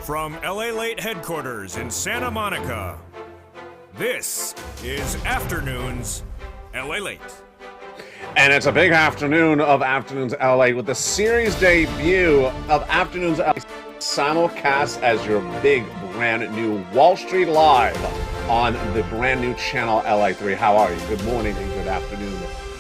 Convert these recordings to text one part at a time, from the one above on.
From LALATE headquarters in Santa Monica, this is Afternoons LALATE. And it's a big afternoon of Afternoons LA with the series debut of Afternoons LA simulcast as your big brand new Wall Street Live on the brand new channel LA3. How are you? Good morning and good afternoon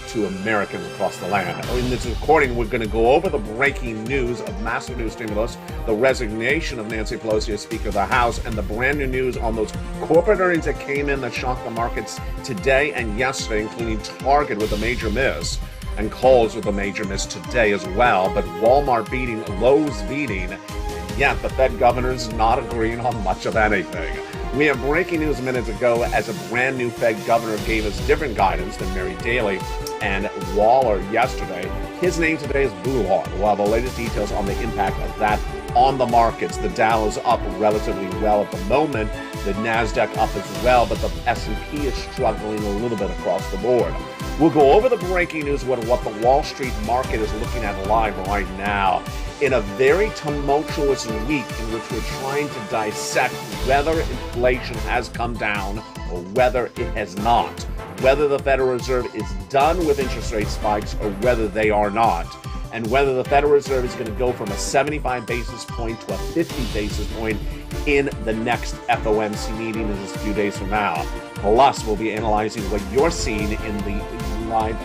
to Americans across the land. In this recording, we're going to go over the breaking news of massive new stimulus, the resignation of Nancy Pelosi as Speaker of the House, and the brand new news on those corporate earnings that came in that shocked the markets today and yesterday, including Target with a major miss and Kohl's with a major miss today as well. But Walmart beating, Lowe's beating, and yet the Fed governor's not agreeing on much of anything. We have breaking news minutes ago as a brand new Fed governor gave us different guidance than Mary Daly and Waller yesterday. His name today is Bullard. We'll have the latest details on the impact of that on the markets. The Dow is up relatively well at the moment. The NASDAQ up as well, but the S&P is struggling a little bit across the board. We'll go over the breaking news, what the Wall Street market is looking at live right now in a very tumultuous week in which we're trying to dissect whether inflation has come down or whether it has not, whether the Federal Reserve is done with interest rate spikes or whether they are not, and whether the Federal Reserve is going to go from a 75 basis point to a 50 basis point in the next FOMC meeting in just a few days from now. Plus, we'll be analyzing what you're seeing in the live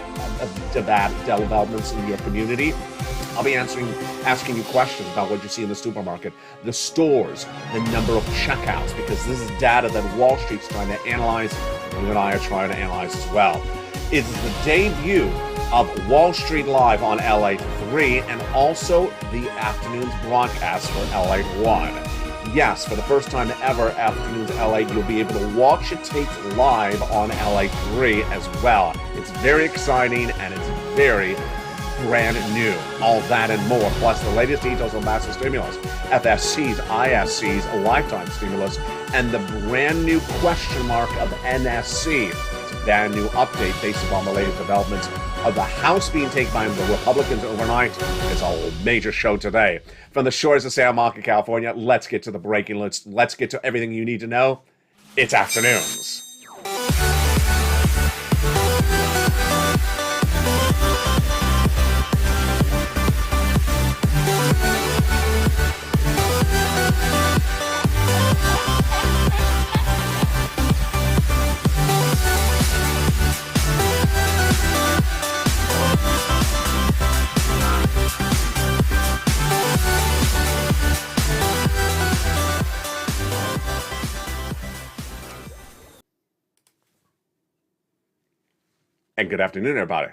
developments in your community. I'll be asking you questions about what you see in the supermarket, the stores, the number of checkouts, because this is data that Wall Street's trying to analyze, and you and I are trying to analyze as well. It is the debut of Wall Street Live on LA3 and also the afternoon's broadcast for LA1. Yes, for the first time ever, Afternoons LA, you'll be able to watch it taped live on LA3 as well. It's very exciting and it's very brand new. All that and more, plus the latest details on massive stimulus, FSCs, ISCs, lifetime stimulus, and the brand new question mark of NSC. It's a brand new update based upon the latest developments of the House being taken by the Republicans overnight. It's a major show today. From the shores of Santa Monica, California, let's get to the breaking. Let's get to everything you need to know. It's Afternoons. And good afternoon, everybody.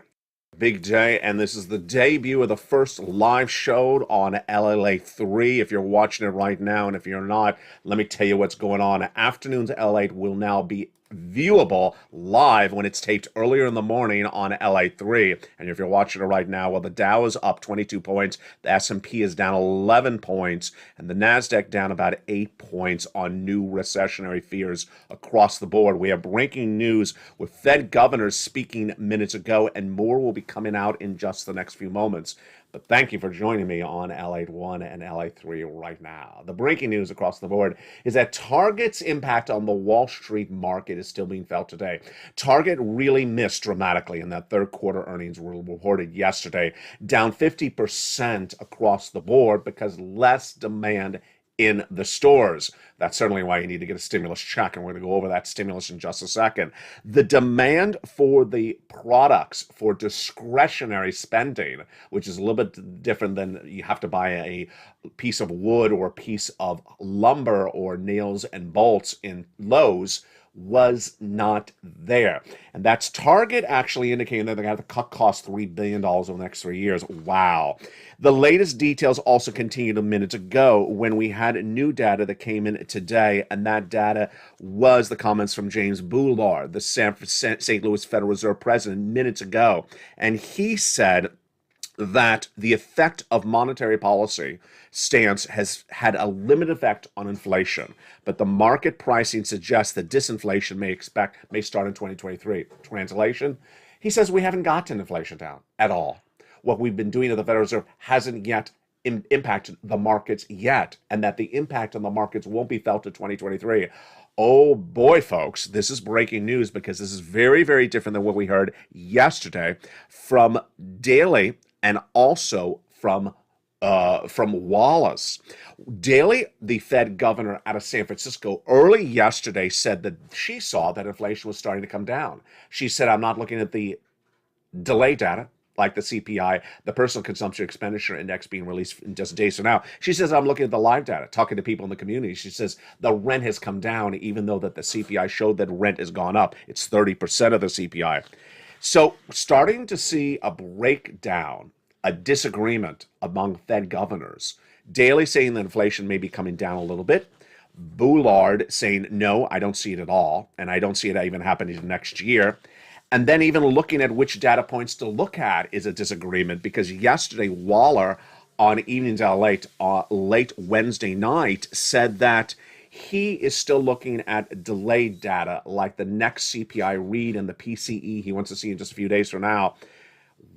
Big day, and this is the debut of the first live show on LALATE3. If you're watching it right now, and if you're not, let me tell you what's going on. Afternoons LA will now be viewable live when it's taped earlier in the morning on LA3. And if you're watching it right now, well, the Dow is up 22 points, the S&P is down 11 points, and the NASDAQ down about 8 points on new recessionary fears across the board. We have breaking news with Fed governors speaking minutes ago, and more will be coming out in just the next few moments. But thank you for joining me on LA1 and LA3 right now. The breaking news across the board is that Target's impact on the Wall Street market is still being felt today. Target really missed dramatically in that third quarter earnings were reported yesterday, down 50% across the board because less demand in the stores. That's certainly why you need to get a stimulus check, and we're going to go over that stimulus in just a second. The demand for the products for discretionary spending, which is a little bit different than you have to buy a piece of wood or a piece of lumber or nails and bolts in Lowe's, was not there. And that's Target actually indicating that they're going to have to cut costs $3 billion over the next 3 years. Wow. The latest details also continued a minute ago when we had new data that came in today, and that data was the comments from James Bullard, the St. Louis Federal Reserve president, minutes ago. And he said that the effect of monetary policy stance has had a limited effect on inflation, but the market pricing suggests that disinflation may start in 2023. Translation, he says we haven't gotten inflation down at all. What we've been doing at the Federal Reserve hasn't yet impact the markets yet, and that the impact on the markets won't be felt in 2023. Oh boy, folks, this is breaking news because this is very, very different than what we heard yesterday from Daly and also from Wallace. Daly, the Fed governor out of San Francisco, early yesterday said that she saw that inflation was starting to come down. She said, I'm not looking at the delay data, like the CPI, the personal consumption expenditure index being released in just days from now. She says, I'm looking at the live data, talking to people in the community. She says the rent has come down, even though that the CPI showed that rent has gone up. It's 30% of the CPI. So starting to see a breakdown, a disagreement among Fed governors. Daly saying that inflation may be coming down a little bit. Bullard saying, no, I don't see it at all, and I don't see it even happening next year. And then even looking at which data points to look at is a disagreement, because yesterday Waller on Evenings LALATE late Wednesday night said that he is still looking at delayed data like the next CPI read and the PCE he wants to see in just a few days from now.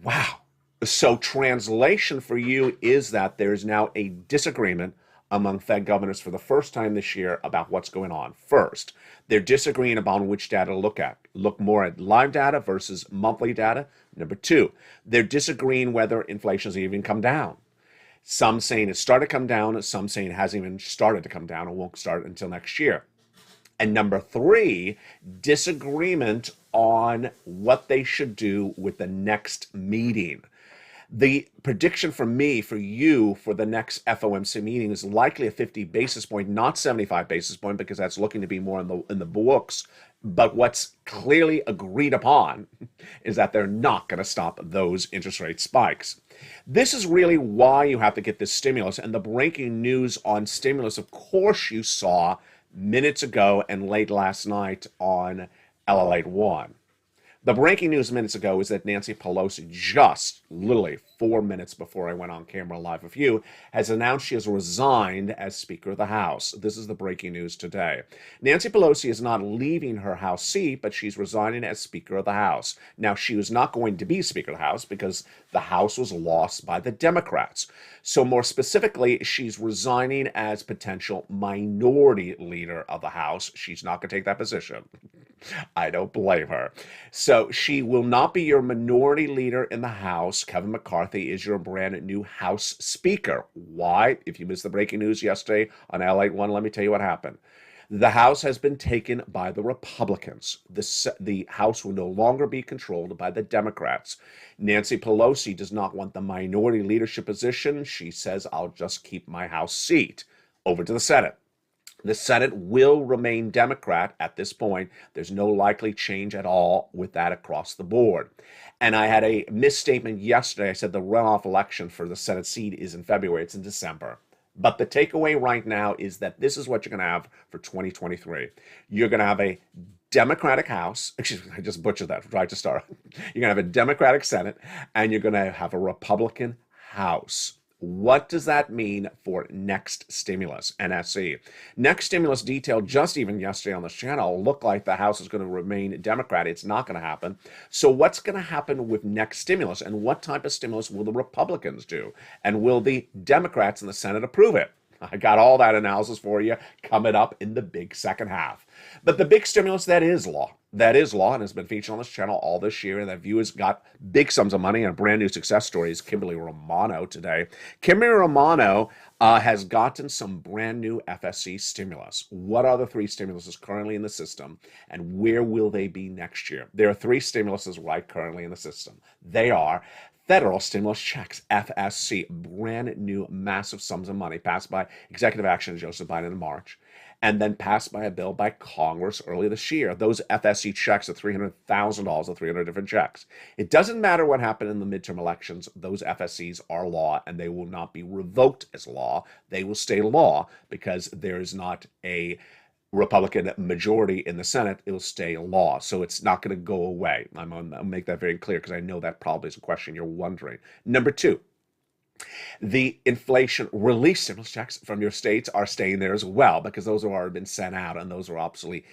Wow. So translation for you is that there's now a disagreement among Fed governors for the first time this year about what's going on. First, they're disagreeing about which data to look at. Look more at live data versus monthly data. Number two, they're disagreeing whether inflation has even come down. Some saying it started to come down, some saying it hasn't even started to come down and won't start until next year. And number three, disagreement on what they should do with the next meeting. The prediction for me, for you, for the next FOMC meeting is likely a 50 basis point, not 75 basis point, because that's looking to be more in the books. But what's clearly agreed upon is that they're not going to stop those interest rate spikes. This is really why you have to get this stimulus. And the breaking news on stimulus, of course, you saw minutes ago and late last night on LALATE3. The breaking news minutes ago is that Nancy Pelosi, just literally 4 minutes before I went on camera live with you, has announced she has resigned as Speaker of the House. This is the breaking news today. Nancy Pelosi is not leaving her House seat, but she's resigning as Speaker of the House. Now, she was not going to be Speaker of the House because the House was lost by the Democrats. So more specifically, she's resigning as potential minority leader of the House. She's not going to take that position. I don't blame her. So she will not be your minority leader in the House. Kevin McCarthy is your brand new House Speaker. Why? If you missed the breaking news yesterday on LALATE3, let me tell you what happened. The House has been taken by the Republicans. The House will no longer be controlled by the Democrats. Nancy Pelosi does not want the minority leadership position. She says, I'll just keep my House seat. Over to the Senate. The Senate will remain Democrat at this point. There's no likely change at all with that across the board. And I had a misstatement yesterday. I said the runoff election for the Senate seat is in February. It's in December. But the takeaway right now is that this is what you're going to have for 2023. You're going to have a Democratic House. Excuse me, I just butchered that right to start. You're going to have a Democratic Senate, and you're going to have a Republican House. What does that mean for next stimulus, NSC? Next stimulus detailed just even yesterday on this channel looked like the House is going to remain Democrat. It's not going to happen. So what's going to happen with next stimulus, and what type of stimulus will the Republicans do? And will the Democrats in the Senate approve it? I got all that analysis for you coming up in the big second half. But the big stimulus, that is law. That is law and has been featured on this channel all this year. And that viewers got big sums of money and a brand new success story is Kimberly Romano today. Kimberly Romano has gotten some brand new FSC stimulus. What are the three stimuluses currently in the system, and where will they be next year? There are three stimuluses right currently in the system. They are federal stimulus checks, FSC, brand new massive sums of money passed by executive action of Joseph Biden in March, and then passed by a bill by Congress earlier this year. Those FSC checks are $300,000, 300 different checks. It doesn't matter what happened in the midterm elections. Those FSCs are law, and they will not be revoked as law. They will stay law because there is not a Republican majority in the Senate. It will stay law. So it's not going to go away. I'm going to make that very clear because I know that probably is a question you're wondering. Number two, The inflation relief stimulus checks from your states are staying there as well because those have already been sent out and those are absolutely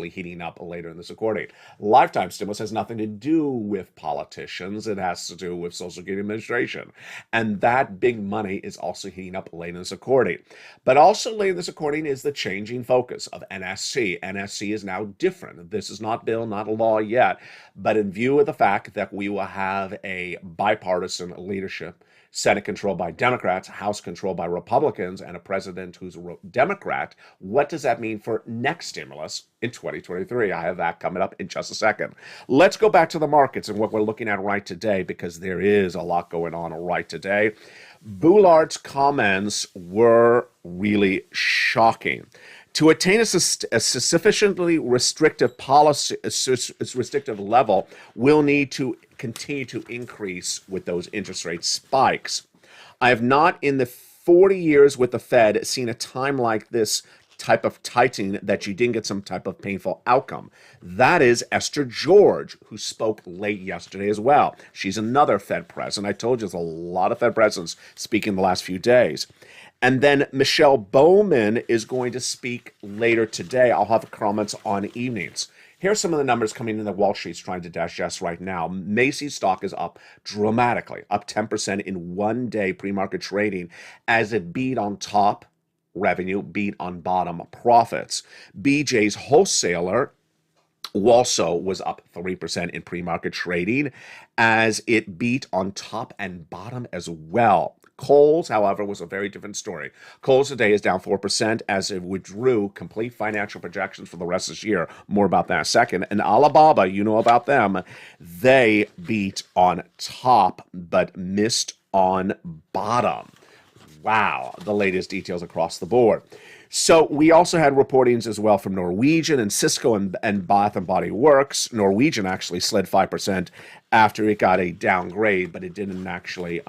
heating up later in this recording. Lifetime stimulus has nothing to do with politicians. It has to do with Social Security Administration. And that big money is also heating up later in this recording. But also later in this recording is the changing focus of NSC. NSC is now different. This is not bill, not a law yet, but in view of the fact that we will have a bipartisan leadership, Senate controlled by Democrats, House controlled by Republicans, and a president who's a Democrat, what does that mean for next stimulus in 2023? I have that coming up in just a second. Let's go back to the markets and what we're looking at right today, because there is a lot going on right today. Boulard's comments were really shocking. To attain a sufficiently restrictive policy, restrictive level, we'll need to continue to increase with those interest rate spikes. I have not in the 40 years with the Fed seen a time like this type of tightening that you didn't get some type of painful outcome. That is Esther George, who spoke late yesterday as well. She's another Fed president. I told you there's a lot of Fed presidents speaking the last few days. And then Michelle Bowman is going to speak later today. I'll have comments on evenings. Here's some of the numbers coming in that Wall Street's trying to digest right now. Macy's stock is up dramatically, up 10% in one day pre-market trading as it beat on top revenue, beat on bottom profits. BJ's wholesaler also was up 3% in pre-market trading as it beat on top and bottom as well. Kohl's, however, was a very different story. Kohl's today is down 4% as it withdrew complete financial projections for the rest of this year. More about that in a second. And Alibaba, you know about them, they beat on top but missed on bottom. Wow, the latest details across the board. So we also had reportings as well from Norwegian and Cisco and Bath and Body Works. Norwegian actually slid 5% after it got a downgrade, but it didn't actually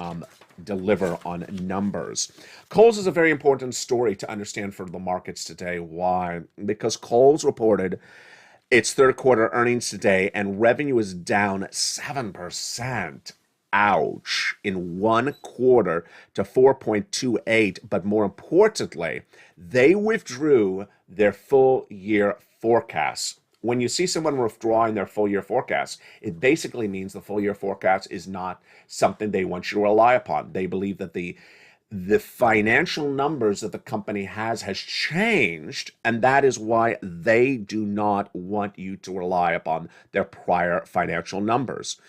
deliver on numbers. Kohl's is a very important story to understand for the markets today. Why? Because Kohl's reported its third quarter earnings today and revenue is down 7%. Ouch. In one quarter to 4.28, but more importantly, they withdrew their full year forecasts. When you see someone withdrawing their full year forecast, it basically means the full year forecast is not something they want you to rely upon. They believe that the financial numbers that the company has changed, and that is why they do not want you to rely upon their prior financial numbers.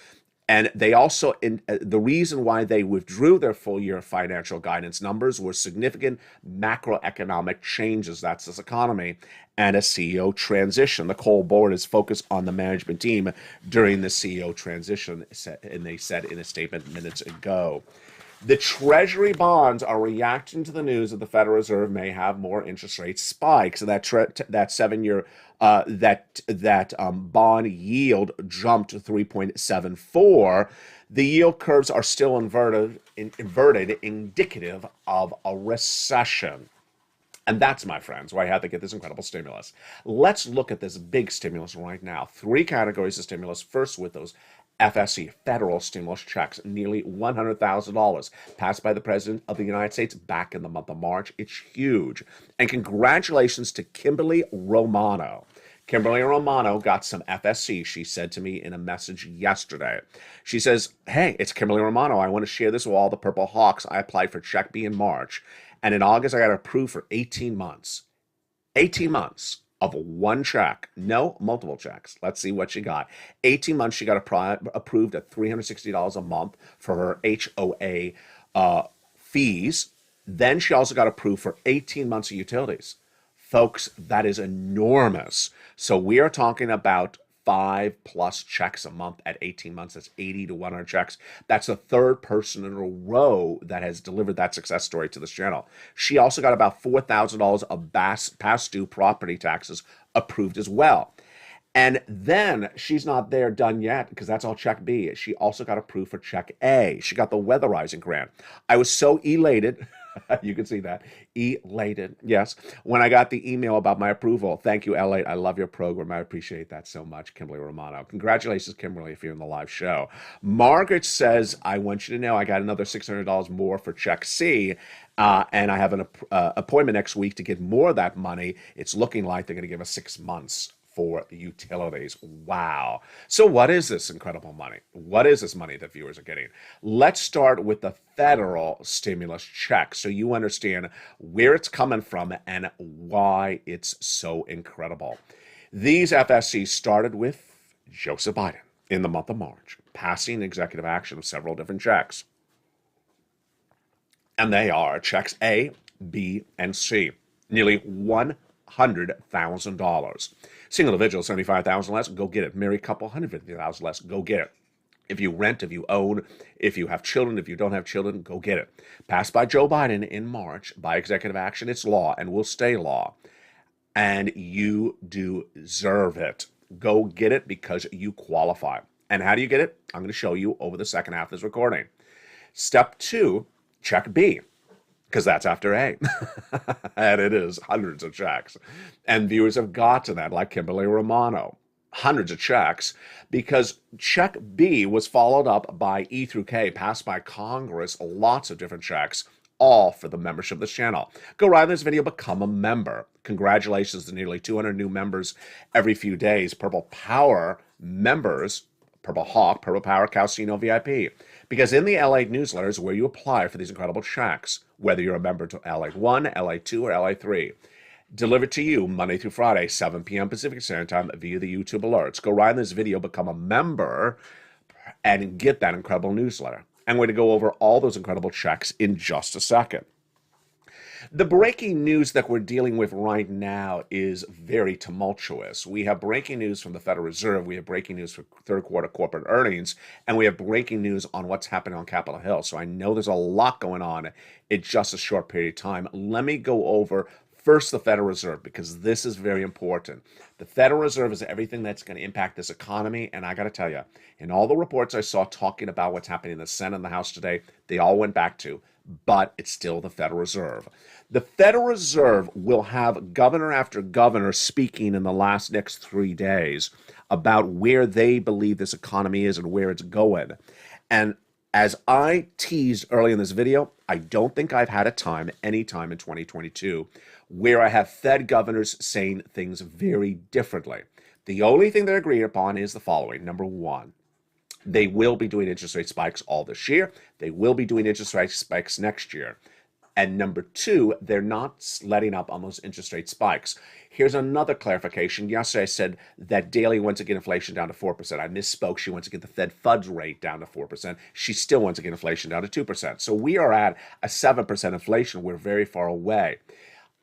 And they also, the reason why they withdrew their full year financial guidance numbers were significant macroeconomic changes, that's this economy, and a CEO transition. The Kohl board is focused on the management team during the CEO transition, and they said in a statement minutes ago. The Treasury bonds are reacting to the news that the Federal Reserve may have more interest rate spikes. So that 7-year bond yield jumped to 3.74. The yield curves are still inverted, indicative of a recession. And that's, my friends, why I had to get this incredible stimulus. Let's look at this big stimulus right now. 3 categories of stimulus. First, with those FSC, federal stimulus checks, nearly $100,000 passed by the President of the United States back in the month of March. It's huge. And congratulations to Kimberly Romano. Kimberly Romano got some FSC, she said to me in a message yesterday. She says, hey, it's Kimberly Romano. I want to share this with all the Purple Hawks. I applied for Check B in March. And in August, I got approved for 18 months. 18 months of one check. No, multiple checks. Let's see what she got. 18 months, she got approved at $360 a month for her HOA fees. Then she also got approved for 18 months of utilities. Folks, that is enormous. So we are talking about 5+ checks a month at 18 months. That's 80 to 100 checks. That's the third person in a row that has delivered that success story to this channel. She also got about $4,000 of past due property taxes approved as well. And then she's not done yet because that's all Check B. She also got approved for Check A. She got the weatherizing grant. I was so elated You can see that. Elated. Yes. When I got the email about my approval, thank you, LALATE. I love your program. I appreciate that so much, Kimberly Romano. Congratulations, Kimberly, if you're in the live show. Margaret says, I want you to know I got another $600 more for check C, and I have an appointment next week to get more of that money. It's looking like they're going to give us 6 months for utilities. Wow. So what is this incredible money? What is this money that viewers are getting? Let's start with the federal stimulus check so you understand where it's coming from and why it's so incredible. These FSCs started with Joseph Biden in the month of March, passing executive action of several different checks. And they are checks A, B, and C, nearly $100,000. Single individual, $75,000 less, go get it. Married couple, $150,000 less, go get it. If you rent, if you own, if you have children, if you don't have children, go get it. Passed by Joe Biden in March by executive action, it's law and will stay law. And you deserve it. Go get it because you qualify. And how do you get it? I'm going to show you over the second half of this recording. Step 2, check B, because that's after A. And it is hundreds of checks. And viewers have got to that, like Kimberly Romano. Hundreds of checks, because check B was followed up by E through K, passed by Congress, lots of different checks, all for the membership of this channel. Go right in this video, become a member. Congratulations to nearly 200 new members every few days. Purple Power members, Purple Hawk, Purple Power, Calcino VIP. Because in the LA newsletter is where you apply for these incredible checks, whether you're a member to LA1, LA2, or LA3. Delivered to you Monday through Friday, 7 p.m. Pacific Standard Time via the YouTube alerts. Go right in this video, become a member, and get that incredible newsletter. I'm going to go over all those incredible checks in just a second. The breaking news that we're dealing with right now is very tumultuous. We have breaking news from the Federal Reserve, we have breaking news for third quarter corporate earnings, and we have breaking news on what's happening on Capitol Hill. So I know there's a lot going on in just a short period of time. Let me go over first the Federal Reserve, because this is very important. The Federal Reserve is everything that's going to impact this economy, and I got to tell you, in all the reports I saw talking about what's happening in the Senate and the House today, they all went back to, but it's still the Federal Reserve. The Federal Reserve will have governor after governor speaking in the next 3 days about where they believe this economy is and where it's going. And as I teased early in this video, I don't think I've had any time in 2022 where I have Fed governors saying things very differently. The only thing they're agreed upon is the following. Number one, they will be doing interest rate spikes all this year. They will be doing interest rate spikes next year. And number two, they're not letting up on those interest rate spikes. Here's another clarification. Yesterday I said that Daly wants to get inflation down to 4%. I misspoke. She wants to get the Fed funds rate down to 4%. She still wants to get inflation down to 2%. So we are at a 7% inflation. We're very far away.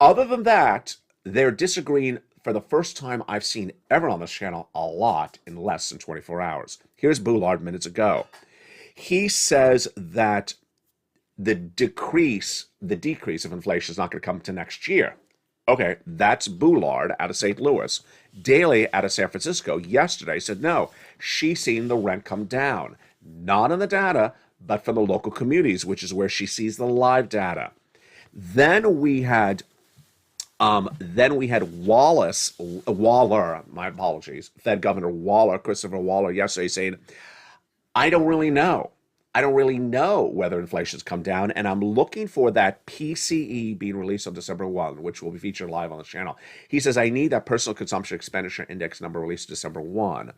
Other than that, they're disagreeing for the first time I've seen ever on this channel a lot in less than 24 hours. Here's Boulard minutes ago. He says that the decrease of inflation is not going to come to next year. Okay, that's Boulard out of St. Louis. Daly out of San Francisco yesterday said no, she's seen the rent come down. Not in the data, but from the local communities, which is where she sees the live data. Then we had Waller, my apologies, Fed Governor Waller, Christopher Waller, yesterday saying, I don't really know whether inflation's come down, and I'm looking for that PCE being released on December 1, which will be featured live on the channel. He says, I need that personal consumption expenditure index number released December 1.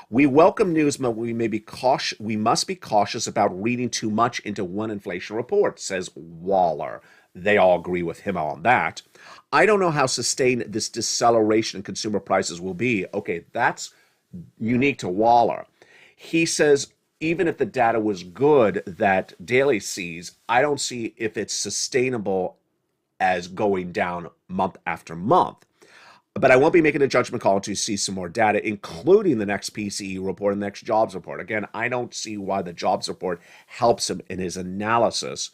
We welcome news, but we must be cautious about reading too much into one inflation report, says Waller. They all agree with him on that. I don't know how sustained this deceleration in consumer prices will be. Okay, that's unique to Waller. He says, even if the data was good that Daly sees, I don't see if it's sustainable as going down month after month. But I won't be making a judgment call until you see some more data, including the next PCE report and the next jobs report. Again, I don't see why the jobs report helps him in his analysis.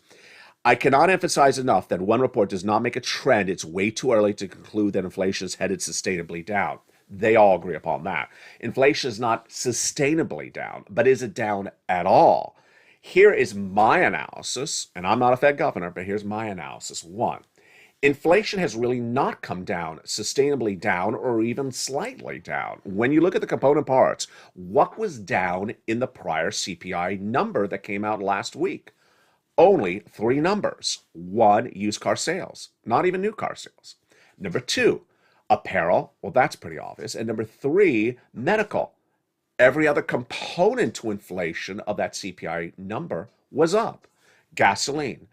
I cannot emphasize enough that one report does not make a trend. It's way too early to conclude that inflation is headed sustainably down. They all agree upon that. Inflation is not sustainably down, but is it down at all? Here is my analysis, and I'm not a Fed governor, but here's my analysis. One, inflation has really not come down, sustainably down, or even slightly down. When you look at the component parts, what was down in the prior CPI number that came out last week? Only three numbers. One, used car sales, not even new car sales. Number two, apparel. Well, that's pretty obvious. And number three, medical. Every other component to inflation of that CPI number was up. Gasoline,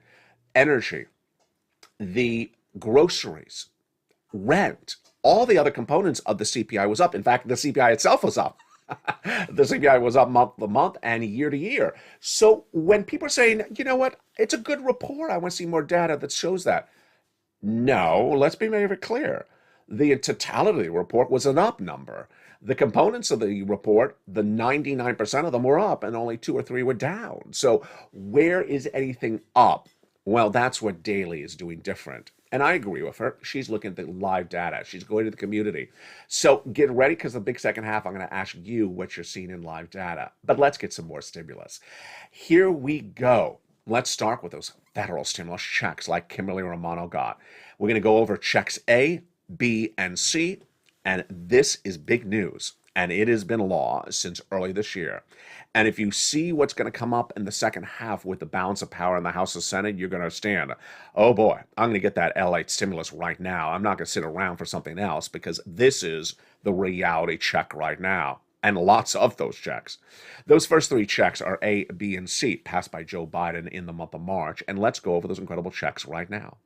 energy, the groceries, rent, all the other components of the CPI was up. In fact, the CPI itself was up. The CPI was up month to month and year to year. So when people are saying, you know what, it's a good report, I want to see more data that shows that. No, let's be very clear. The totality of the report was an up number. The components of the report, the 99% of them were up and only 2 or 3 were down. So where is anything up? Well, that's what Daly is doing different. And I agree with her. She's looking at the live data. She's going to the community. So get ready, because the big second half, I'm going to ask you what you're seeing in live data. But let's get some more stimulus. Here we go. Let's start with those federal stimulus checks like Kimberly Romano got. We're going to go over checks A, B, and C. And this is big news, and it has been law since early this year. And if you see what's going to come up in the second half with the balance of power in the House and Senate, you're going to understand, oh boy, I'm going to get that LALATE stimulus right now. I'm not going to sit around for something else, because this is the reality check right now. And lots of those checks. Those first 3 checks are A, B, and C, passed by Joe Biden in the month of March. And let's go over those incredible checks right now.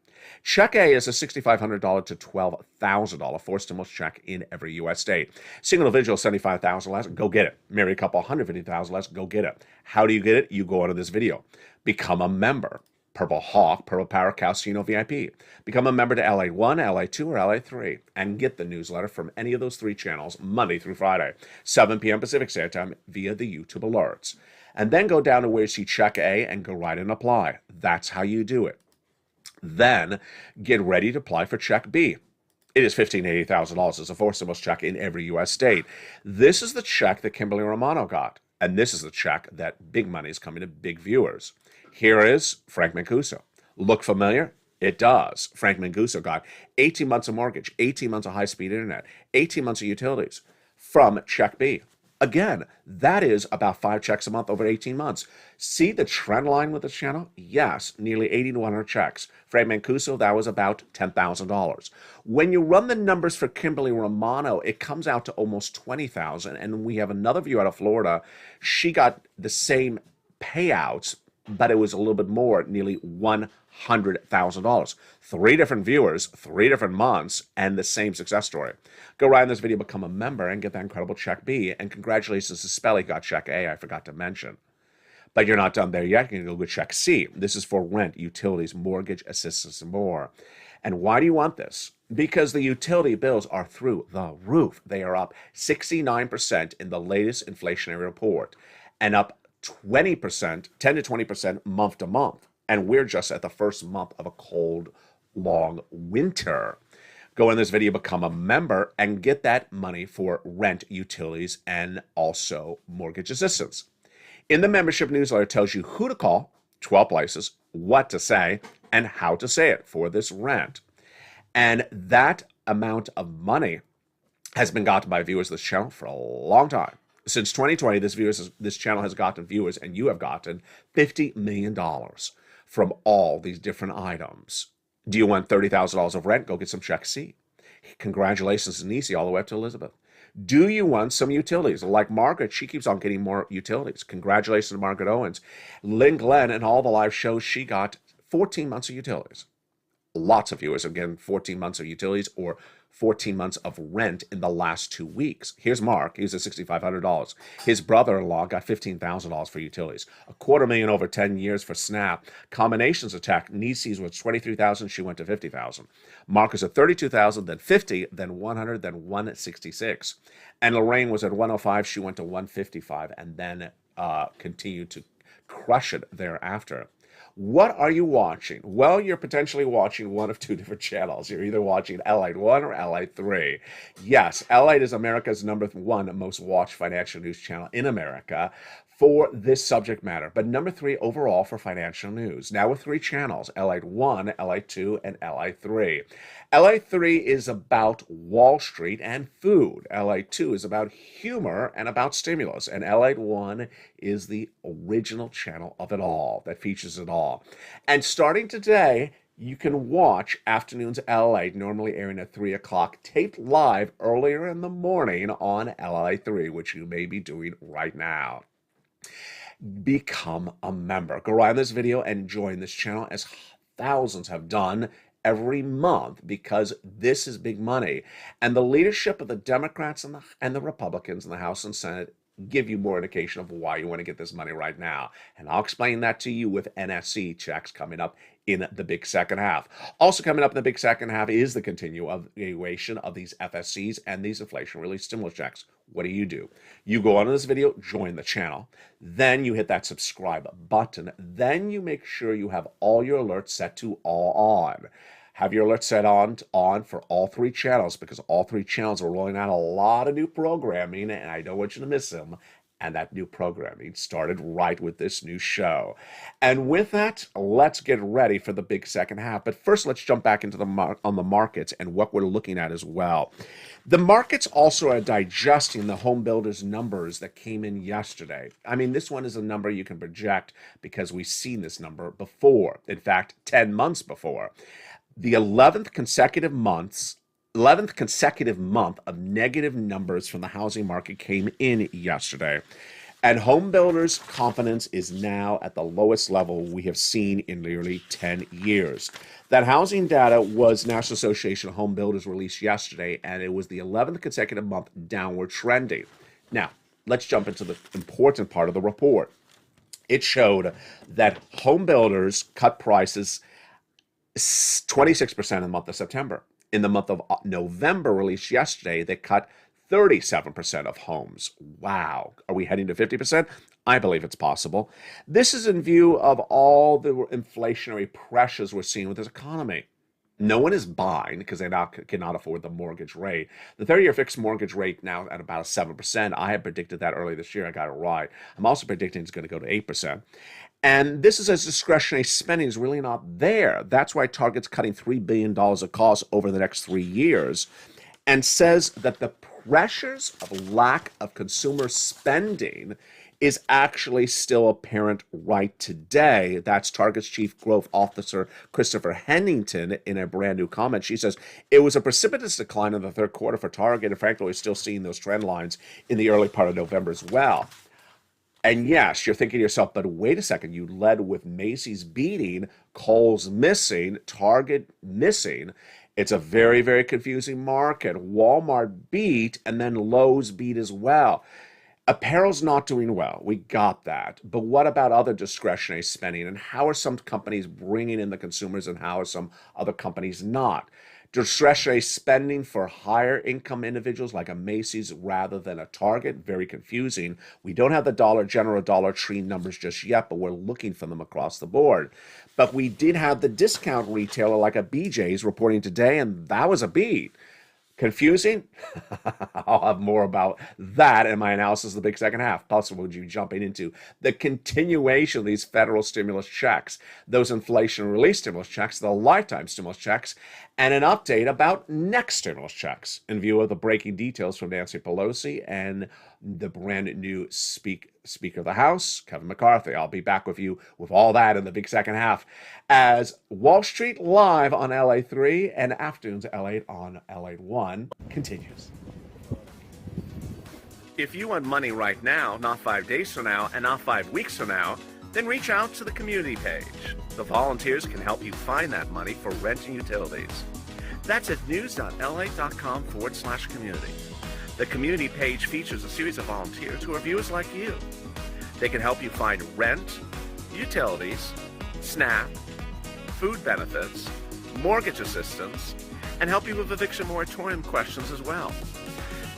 Check A is a $6,500 to $12,000 forced stimulus check in every U.S. state. Single individual, $75,000 less, go get it. Married couple, $150,000 less, go get it. How do you get it? You go onto this video. Become a member. Purple Hawk, Purple Power, Casino VIP. Become a member to LA1, LA2, or LA3, and get the newsletter from any of those 3 channels Monday through Friday, 7 p.m. Pacific Standard Time via the YouTube alerts. And then go down to where you see Check A and go right and apply. That's how you do it. Then get ready to apply for Check B. It is $15,000 to $80,000. It's a forced stimulus check in every U.S. state. This is the check that Kimberly Romano got. And this is the check that big money is coming to big viewers. Here is Frank Mancuso. Look familiar? It does. Frank Mancuso got 18 months of mortgage, 18 months of high-speed internet, 18 months of utilities from Check B. Again, that is about 5 checks a month over 18 months. See the trend line with this channel? Yes, nearly 80 to 100 checks. Frank Mancuso, that was about $10,000. When you run the numbers for Kimberly Romano, it comes out to almost $20,000. And we have another viewer out of Florida. She got the same payouts, but it was a little bit more, nearly $100,000. 3 different viewers, 3 different months, and the same success story. Go right in this video, become a member, and get that incredible Check B. And congratulations to Spelly, got Check A, I forgot to mention. But you're not done there yet. You're going to go with Check C. This is for rent, utilities, mortgage assistance, and more. And why do you want this? Because the utility bills are through the roof. They are up 69% in the latest inflationary report, and up 20%, 10 to 20% month to month. And we're just at the first month of a cold, long winter. Go in this video, become a member, and get that money for rent, utilities, and also mortgage assistance. In the membership newsletter, it tells you who to call, 12 places, what to say, and how to say it for this rent. And that amount of money has been gotten by viewers of this channel for a long time. Since 2020, this channel has gotten viewers, and you have gotten $50 million from all these different items. Do you want $30,000 of rent? Go get some Check C. Congratulations to Nisi all the way up to Elizabeth. Do you want some utilities? Like Margaret, she keeps on getting more utilities. Congratulations to Margaret Owens. Lynn Glenn and all the live shows, she got 14 months of utilities. Lots of viewers have gotten 14 months of utilities or 14 months of rent in the last 2 weeks. Here's Mark. He was at $6,500. His brother-in-law got $15,000 for utilities. $250,000 over 10 years for SNAP. Combinations attack. Nisi's was $23,000. She went to $50,000. Mark was at $32,000, then $50,000, then $100,000, then $166,000. And Lorraine was at $105,000. She went to $155,000, and then continued to crush it thereafter. What are you watching? Well, you're potentially watching one of 2 different channels. You're either watching LATE1 or LATE3. Yes, LATE is America's #1 most watched financial news channel in America. for this subject matter, but number 3 overall for financial news. Now with 3 channels, LATE1, LATE2, and LATE3. LATE3 is about Wall Street and food. LATE2 is about humor and about stimulus. And LATE1 is the original channel of it all, that features it all. And starting today, you can watch Afternoons LATE, normally airing at 3 o'clock, taped live earlier in the morning on LATE3, which you may be doing right now. Become a member. Go right on this video and join this channel, as thousands have done every month, because this is big money. And the leadership of the Democrats and the Republicans in the House and Senate give you more indication of why you want to get this money right now. And I'll explain that to you with NSC checks coming up in the big second half. Also coming up in the big second half is the continuation of these FSCs and these inflation relief stimulus checks. What do? You go on to this video, join the channel, then you hit that subscribe button, then you make sure you have all your alerts set to all on. Have your alerts set on for all 3 channels, because all 3 channels are rolling out a lot of new programming, and I don't want you to miss them. And that new programming started right with this new show. And with that, let's get ready for the big second half. But first, let's jump back into the markets and what we're looking at as well. The markets also are digesting the home builders numbers that came in yesterday. I mean, this one is a number you can project because we've seen this number before. In fact, 10 months before. The 11th consecutive month of negative numbers from the housing market came in yesterday. And home builders' confidence is now at the lowest level we have seen in nearly 10 years. That housing data was National Association of Home Builders released yesterday, and it was the 11th consecutive month downward trending. Now, let's jump into the important part of the report. It showed that home builders cut prices 26% in the month of September. In the month of November, released yesterday, they cut 37% of homes. Wow. Are we heading to 50%? I believe it's possible. This is in view of all the inflationary pressures we're seeing with this economy. No one is buying because they cannot afford the mortgage rate. The 30-year fixed mortgage rate now at about 7%. I had predicted that earlier this year. I got it right. I'm also predicting it's going to go to 8%. And this is as discretionary spending is really not there. That's why Target's cutting $3 billion of costs over the next 3 years, and says that the pressures of lack of consumer spending is actually still apparent right today. That's Target's Chief Growth Officer, Christopher Hennington, in a brand new comment. She says, it was a precipitous decline in the third quarter for Target, and frankly, we're still seeing those trend lines in the early part of November as well. And yes, you're thinking to yourself, but wait a second, you led with Macy's beating, Kohl's missing, Target missing. It's a very, very confusing market. Walmart beat, and then Lowe's beat as well. Apparel's not doing well. We got that. But what about other discretionary spending? And how are some companies bringing in the consumers, and how are some other companies not? Discretionary spending for higher income individuals like a Macy's rather than a Target, very confusing. We don't have the Dollar General, Dollar Tree numbers just yet, but we're looking for them across the board. But we did have the discount retailer like a BJ's reporting today, and that was a beat. Confusing? I'll have more about that in my analysis of the big second half. Plus, we'll be jumping into the continuation of these federal stimulus checks, those inflation relief stimulus checks, the lifetime stimulus checks, and an update about next stimulus checks in view of the breaking details from Nancy Pelosi and the brand new Speaker of the House, Kevin McCarthy. I'll be back with you with all that in the big second half as Wall Street Live on LA3 and Afternoons LATE on LATE1 continues. If you want money right now, not 5 days from now, and not 5 weeks from now, then reach out to the community page. The volunteers can help you find that money for rent and utilities. That's at news.la.com/community. The community page features a series of volunteers who are viewers like you. They can help you find rent, utilities, SNAP, food benefits, mortgage assistance, and help you with eviction moratorium questions as well.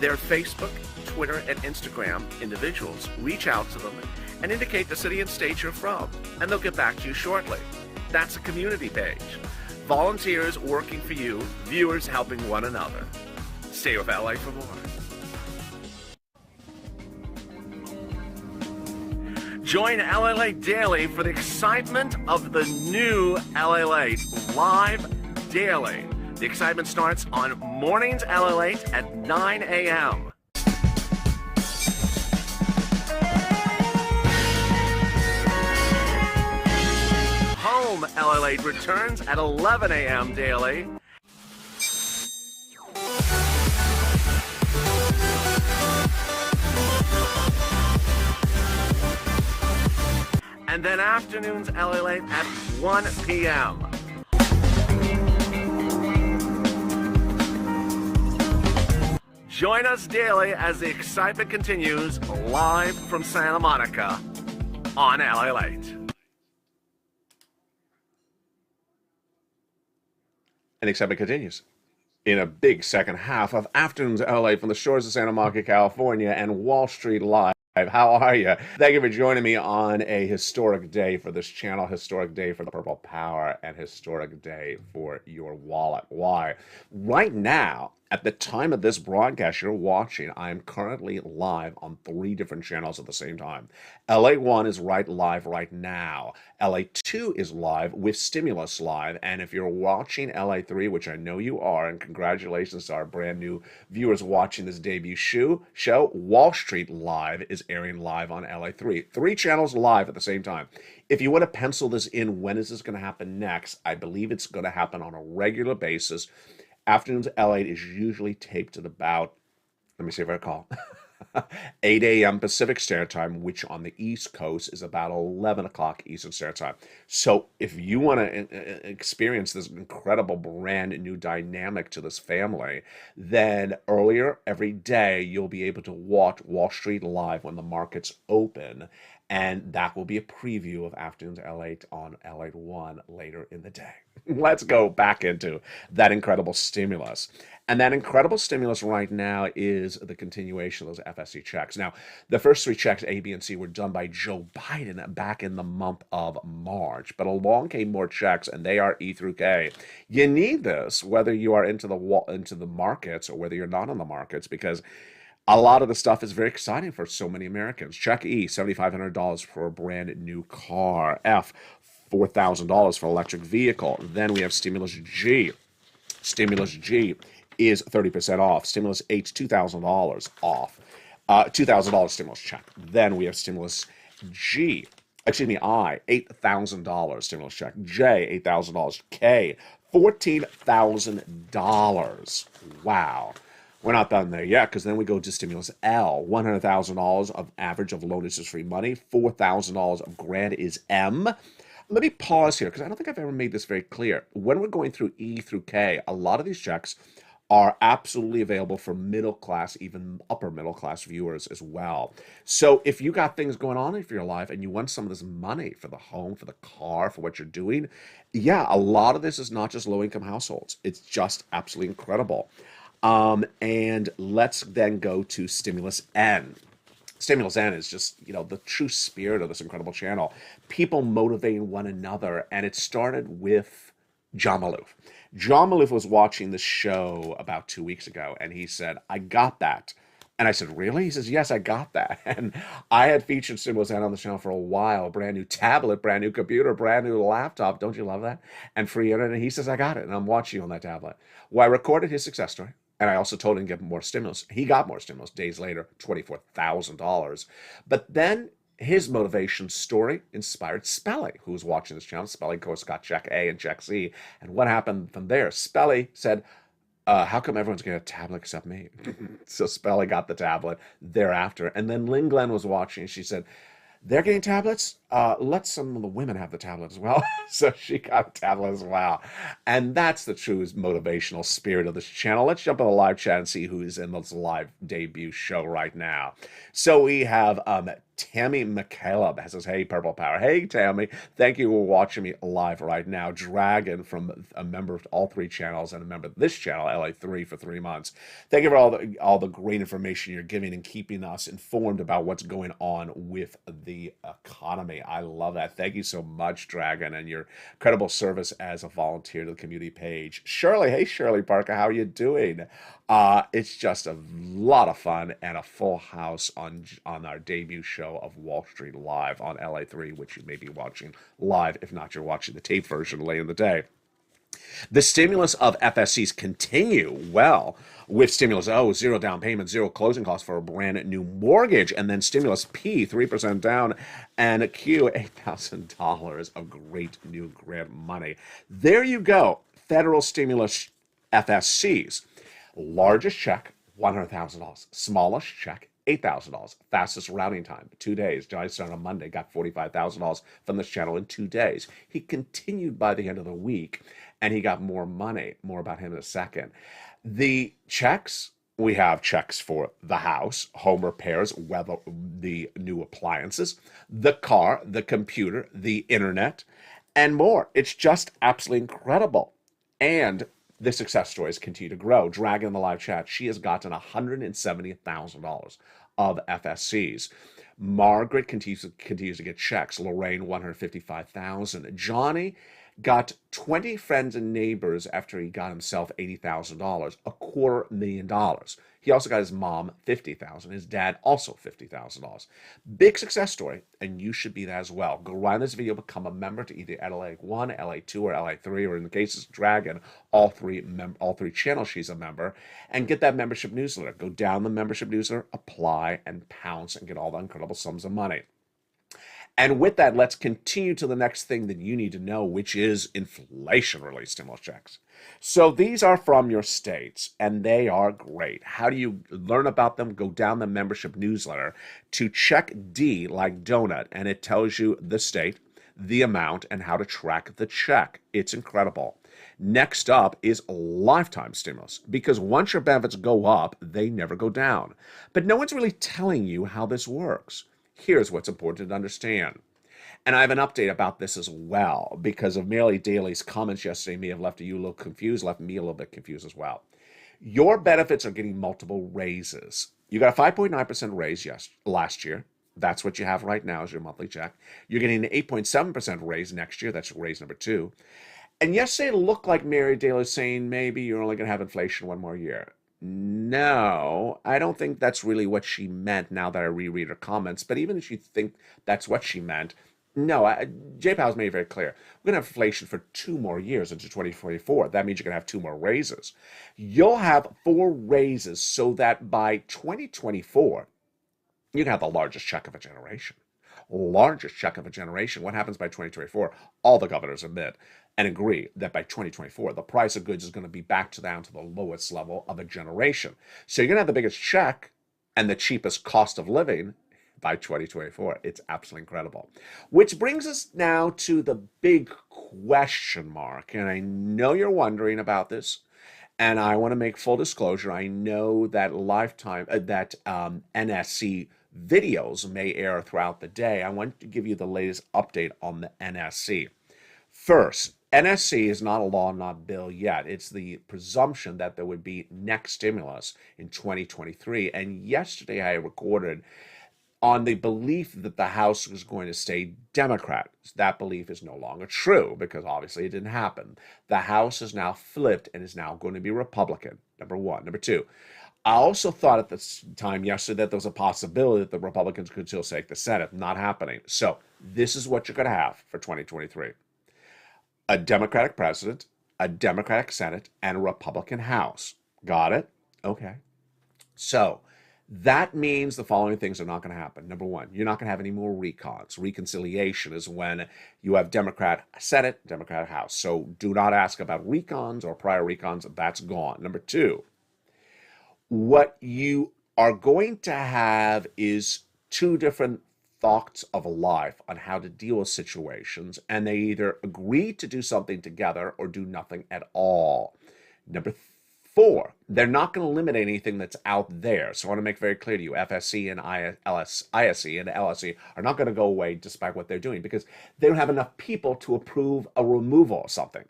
Their Facebook, Twitter, and Instagram individuals reach out to them and indicate the city and state you're from, and they'll get back to you shortly. That's a community page. Volunteers working for you, viewers helping one another. Stay with LA for more. Join LALATE Daily for the excitement of the new LALATE live daily. The excitement starts on mornings LALATE at 9 a.m. Home LALATE returns at 11 a.m. daily. And then afternoons LALATE at 1 p.m. Join us daily as the excitement continues live from Santa Monica on LALATE. And the excitement continues in a big second half of Afternoons LA from the shores of Santa Monica, California, and Wall Street Live. How are you? Thank you for joining me on a historic day for this channel, historic day for the Purple Power, and historic day for your wallet. Why? Right now, at the time of this broadcast you're watching, I am currently live on 3 different channels at the same time. LA1 is live right now. LA2 is live with Stimulus Live. And if you're watching LA3, which I know you are, and congratulations to our brand new viewers watching this debut show, Wall Street Live is airing live on LA3. 3 channels live at the same time. If you want to pencil this in, when is this going to happen next? I believe it's going to happen on a regular basis. Afternoons LA is usually taped at about, let me see if I recall, 8 a.m. Pacific Standard Time, which on the East Coast is about 11 o'clock Eastern Standard Time. So if you want to experience this incredible brand new dynamic to this family, then earlier every day you'll be able to watch Wall Street Live when the markets open. And that will be a preview of Afternoons LATE on LATE1 later in the day. Let's go back into that incredible stimulus. And that incredible stimulus right now is the continuation of those FSC checks. Now, the first 3 checks, A, B, and C, were done by Joe Biden back in the month of March. But along came more checks, and they are E through K. You need this, whether you are into the markets or whether you're not in the markets, because a lot of the stuff is very exciting for so many Americans. Check E, $7,500 for a brand new car. F, $4,000 for electric vehicle. Then we have Stimulus G. Stimulus G is 30% off. Stimulus H, $2,000 off. $2,000 stimulus check. Then we have Stimulus G. Excuse me, I, $8,000 stimulus check. J, $8,000. K, $14,000. Wow. We're not done there yet, because then we go to Stimulus L, $100,000 of average of loan interest-free money, $4,000 of grant is M. Let me pause here, because I don't think I've ever made this very clear. When we're going through E through K, a lot of these checks are absolutely available for middle class, even upper middle class viewers as well. So if you got things going on in your life and you want some of this money for the home, for the car, for what you're doing, yeah, a lot of this is not just low-income households. It's just absolutely incredible. And let's then go to Stimulus N. Stimulus N is just, the true spirit of this incredible channel. People motivating one another. And it started with John Maloof. John Maloof was watching the show about 2 weeks ago, and he said, I got that. And I said, really? He says, yes, I got that. And I had featured Stimulus N on the channel for a while. Brand new tablet, brand new computer, brand new laptop. Don't you love that? And free internet. And he says, I got it. And I'm watching on that tablet. Well, I recorded his success story. And I also told him to give him more stimulus. He got more stimulus days later, $24,000. But then his motivation story inspired Spelly, who was watching this channel. Spelly, of course, got check A and check C. And what happened from there? Spelly said, how come everyone's getting a tablet except me? So Spelly got the tablet thereafter. And then Lynn Glenn was watching. She said, they're getting tablets? Let some of the women have the tablet as well. So she got a tablet as well. And that's the true motivational spirit of this channel. Let's jump on the live chat and see who's in this live debut show right now. So we have Tammy McCaleb has says, hey, Purple Power. Hey, Tammy. Thank you for watching me live right now. Dragon, from a member of all 3 channels and a member of this channel, LA3, for 3 months. Thank you for all the great information you're giving and keeping us informed about what's going on with the economy. I love that. Thank you so much, Dragon, and your incredible service as a volunteer to the community page. Shirley, hey, Shirley Parker, how are you doing? It's just a lot of fun and a full house on our debut show show of Wall Street Live on LA3, which you may be watching live. If not, you're watching the tape version late in the day. The stimulus of FSCs continue well with stimulus O, zero down payment, zero closing costs for a brand new mortgage, and then stimulus P, 3% down, and Q, $8,000 of great new grant money. There you go. Federal stimulus FSCs. Largest check, $100,000. Smallest check, $8,000. Fastest routing time, 2 days. Johnny started on Monday, got $45,000 from this channel in 2 days. He continued by the end of the week, and he got more money. More about him in a second. The checks, we have checks for the house, home repairs, whether the new appliances, the car, the computer, the internet, and more. It's just absolutely incredible. And the success stories continue to grow. Dragon in the live chat, she has gotten $170,000 of FSCs. Margaret continues to get checks. Lorraine, $155,000. Johnny got 20 friends and neighbors after he got himself $80,000, $250,000. He also got his mom $50,000, his dad also $50,000. Big success story, and you should be that as well. Go right in this video, become a member to either LA1, LA2, or LA3, or in the case of Dragon, all three channels she's a member, and get that membership newsletter. Go down the membership newsletter, apply, and pounce, and get all the incredible sums of money. And with that, let's continue to the next thing that you need to know, which is inflation relief stimulus checks. So these are from your states, and they are great. How do you learn about them? Go down the membership newsletter to check D, like donut, and it tells you the state, the amount, and how to track the check. It's incredible. Next up is lifetime stimulus, because once your benefits go up, they never go down. But no one's really telling you how this works. Here's what's important to understand. And I have an update about this as well, because of Mary Daly's comments yesterday may have left you a little confused, left me a little bit confused as well. Your benefits are getting multiple raises. You got a 5.9% raise last year. That's what you have right now as your monthly check. You're getting an 8.7% raise next year. That's raise number 2. And yesterday it looked like Mary Daly was saying maybe you're only going to have inflation one more year. No, I don't think that's really what she meant now that I reread her comments. But even if you think that's what she meant, no, J-Powell's made it very clear. We're going to have inflation for 2 more years into 2044. That means you're going to have 2 more raises. You'll have 4 raises so that by 2024, you can have the largest check of a generation. Largest check of a generation. What happens by 2024? All the governors admit and agree that by 2024, the price of goods is going to be back down to the lowest level of a generation. So you're going to have the biggest check and the cheapest cost of living by 2024. It's absolutely incredible. Which brings us now to the big question mark. And I know you're wondering about this. And I want to make full disclosure. I know that NSC videos may air throughout the day. I want to give you the latest update on the NSC. First, NSC is not a law, not bill yet. It's the presumption that there would be next stimulus in 2023. And yesterday I recorded on the belief that the House was going to stay Democrat. That belief is no longer true because obviously it didn't happen. The House is now flipped and is now going to be Republican, number 1. Number 2, I also thought at this time yesterday that there was a possibility that the Republicans could still take the Senate. Not happening. So this is what you're going to have for 2023. A Democratic president, a Democratic Senate, and a Republican House. Got it? Okay. So that means the following things are not going to happen. Number 1, you're not going to have any more recons. Reconciliation is when you have Democrat Senate, Democrat House. So do not ask about recons or prior recons. That's gone. Number 2, what you are going to have is 2 different thoughts of life on how to deal with situations, and they either agree to do something together or do nothing at all. Number 4, they're not going to eliminate anything that's out there. So I want to make very clear to you, FSC and ISE and LSE are not going to go away despite what they're doing because they don't have enough people to approve a removal of something.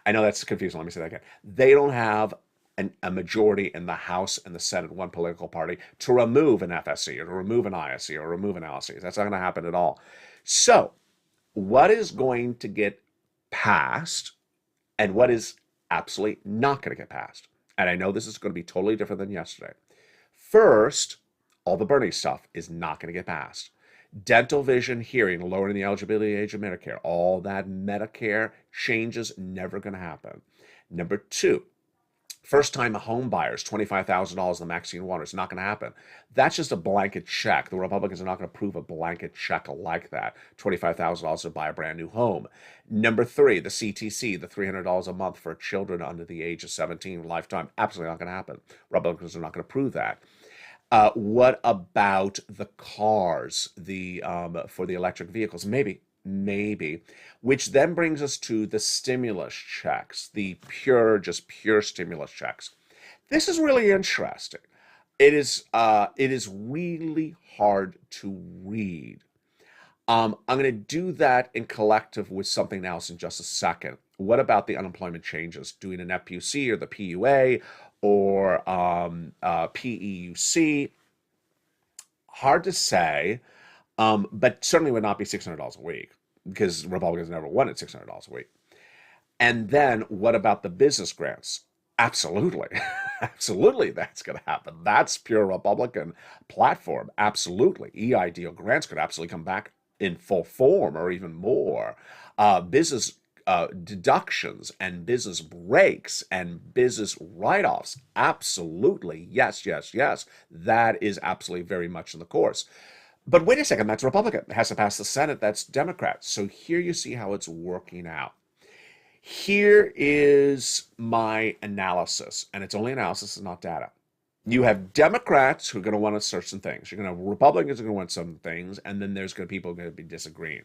I know that's confusing. Let me say that again. They don't have a majority in the House and the Senate, one political party, to remove an FSC or to remove an ISE or remove an LSE. That's not going to happen at all. So what is going to get passed and what is absolutely not going to get passed? And I know this is going to be totally different than yesterday. First, all the Bernie stuff is not going to get passed. Dental, vision, hearing, lowering the eligibility age of Medicare, all that Medicare changes, never going to happen. Number two, first-time home buyers, $25,000 the maximum water. It's not going to happen. That's just a blanket check. The Republicans are not going to approve a blanket check like that, $25,000 to buy a brand new home. Number three, the CTC, the $300 a month for children under the age of 17, lifetime. Absolutely not going to happen. Republicans are not going to approve that. What about the cars, for the electric vehicles? Maybe, which then brings us to the stimulus checks, the just pure stimulus checks. This is really interesting. It is really hard to read. I'm going to do that in collective with something else in just a second. What about the unemployment changes? Doing an FPUC or the PUA or PEUC? Hard to say, but certainly would not be $600 a week because Republicans never wanted $600 a week. And then what about the business grants? Absolutely. Absolutely, that's going to happen. That's pure Republican platform. Absolutely. EIDL grants could absolutely come back in full form or even more. Business deductions and business breaks and business write-offs. Absolutely. Yes. That is absolutely very much in the course. But wait a second, that's Republican. It has to pass the Senate. That's Democrat. So here you see how it's working out. Here is my analysis, and it's only analysis and not data. You have Democrats who are going to want certain things. You're going to have Republicans who are going to want some things, and then there's going to be people who are going to be disagreeing.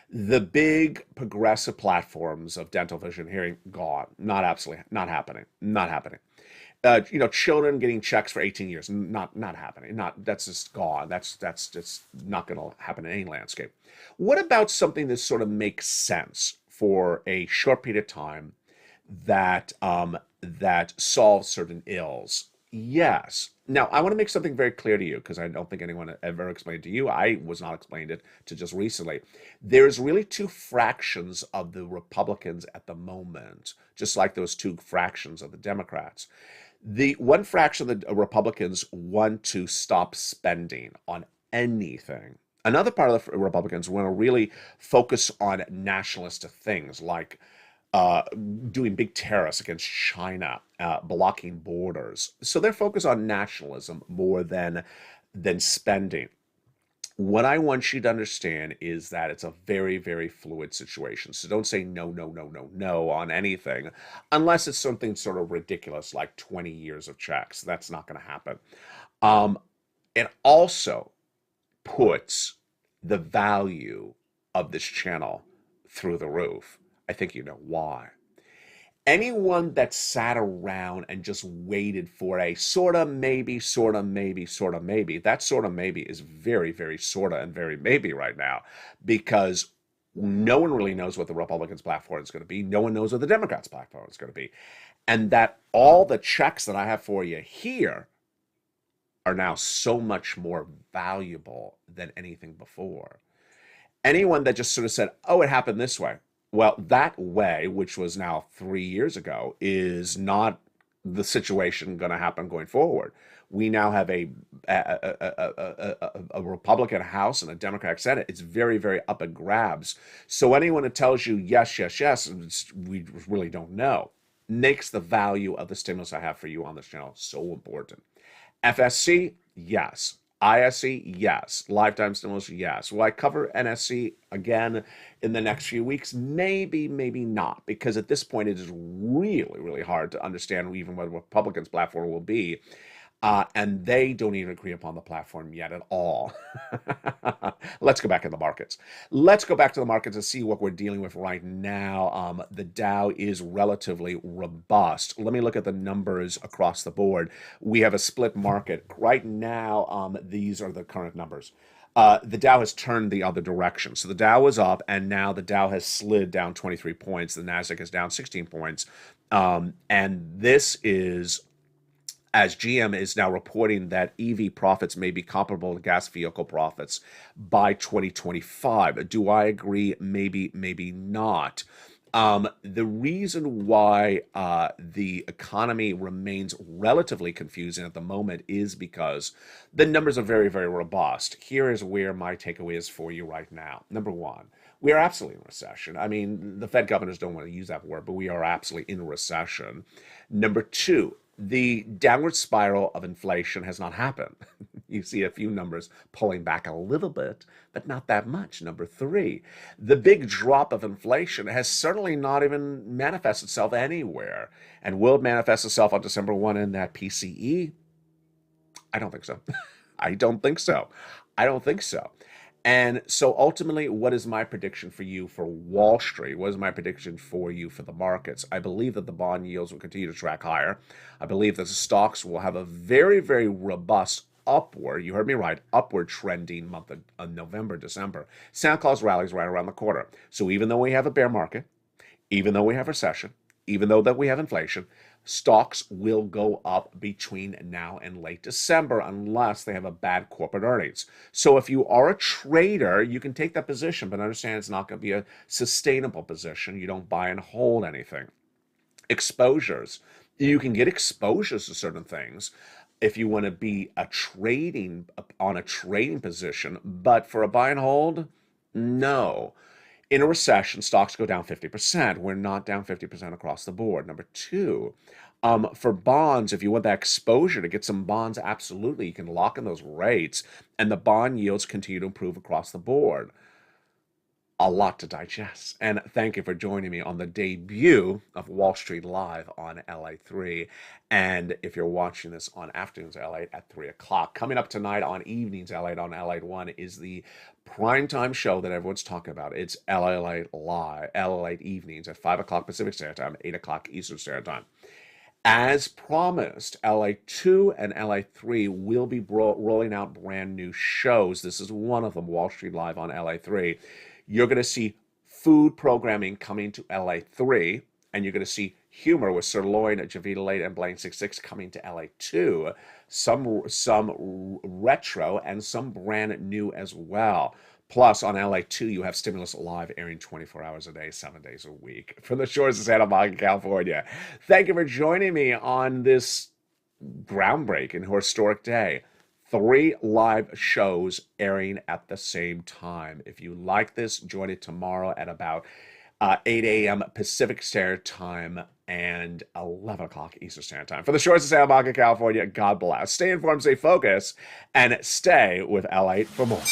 The big progressive platforms of dental, vision, hearing, gone. Not happening. Children getting checks for 18 years, not happening. That's just gone. That's just not going to happen in any landscape. What about something that sort of makes sense for a short period of time that solves certain ills? Yes. Now, I want to make something very clear to you because I don't think anyone ever explained it to you. I was not explained it to just recently. There's really two fractions of the Republicans at the moment, just like those two fractions of the Democrats. The one fraction of the Republicans want to stop spending on anything. Another part of the Republicans want to really focus on nationalistic things like doing big tariffs against China, blocking borders. So they're focused on nationalism more than spending. What I want you to understand is that it's a very, very fluid situation. So don't say no on anything, unless it's something sort of ridiculous like 20 years of checks. That's not going to happen. It also puts the value of this channel through the roof. I think you know why. Anyone that sat around and just waited for a sort of maybe, that sort of maybe is very, very sort of and very maybe right now, because no one really knows what the Republicans' platform is going to be. No one knows what the Democrats' platform is going to be. And that all the checks that I have for you here are now so much more valuable than anything before. Anyone that just sort of said, oh, it happened this way. Well, that way, which was now 3 years ago, is not the situation going to happen going forward. We now have a Republican House and a Democratic Senate. It's very, very up and grabs. So anyone that tells you yes, we really don't know, makes the value of the stimulus I have for you on this channel so important. FSC, yes. ISC, yes. Lifetime stimulus, yes. Will I cover NSC again in the next few weeks? Maybe, maybe not, because at this point it is really, really hard to understand even what the Republicans' platform will be. And they don't even agree upon the platform yet at all. Let's go back in the markets. Let's go back to the markets and see what we're dealing with right now. The Dow is relatively robust. Let me look at the numbers across the board. We have a split market. Right now, these are the current numbers. The Dow has turned the other direction. So the Dow was up, and now the Dow has slid down 23 points. The NASDAQ is down 16 points. And this is as GM is now reporting that EV profits may be comparable to gas vehicle profits by 2025. Do I agree? Maybe, maybe not. The reason why the economy remains relatively confusing at the moment is because the numbers are very, very robust. Here is where my takeaway is for you right now. Number one, we are absolutely in recession. I mean, the Fed governors don't want to use that word, but we are absolutely in recession. Number two, the downward spiral of inflation has not happened. You see a few numbers pulling back a little bit, but not that much. Number three, the big drop of inflation has certainly not even manifested itself anywhere and will manifest itself on December 1 in that PCE. I don't think so. I don't think so. I don't think so. And so ultimately, what is my prediction for you for Wall Street? What is my prediction for you for the markets? I believe that the bond yields will continue to track higher. I believe that the stocks will have a very, very robust upward, you heard me right, upward trending month of November, December. Santa Claus rallies right around the corner. So even though we have a bear market, even though we have recession, even though that we have inflation, stocks will go up between now and late December unless they have a bad corporate earnings. So if you are a trader, you can take that position, but understand it's not going to be a sustainable position. You don't buy and hold anything. Exposures. You can get exposures to certain things if you want to be on a trading position, but for a buy and hold, no. In a recession, stocks go down 50%. We're not down 50% across the board. Number two, for bonds, if you want that exposure to get some bonds, absolutely, you can lock in those rates, and the bond yields continue to improve across the board. A lot to digest. And thank you for joining me on the debut of Wall Street Live on LA3. And if you're watching this on Afternoons LA at 3 o'clock, coming up tonight on Evenings LA on LA1 is the primetime show that everyone's talking about. It's LA Live, LA Evenings at 5 o'clock Pacific Standard Time, 8 o'clock Eastern Standard Time. As promised, LA2 and LA3 will be rolling out brand new shows. This is one of them, Wall Street Live on LA3. You're going to see food programming coming to LA3, and you're going to see humor with Sirloin, Javita Late, and Blaine 66 coming to LA2. Some retro and some brand new as well. Plus, on LA2, you have Stimulus Live airing 24 hours a day, 7 days a week from the shores of Santa Monica, California. Thank you for joining me on this groundbreaking, historic day. 3 live shows airing at the same time. If you like this, join it tomorrow at about 8 a.m. Pacific Standard Time and 11 o'clock Eastern Standard Time. For the shores of Santa Monica, California, God bless. Stay informed, stay focused, and stay with LA for more.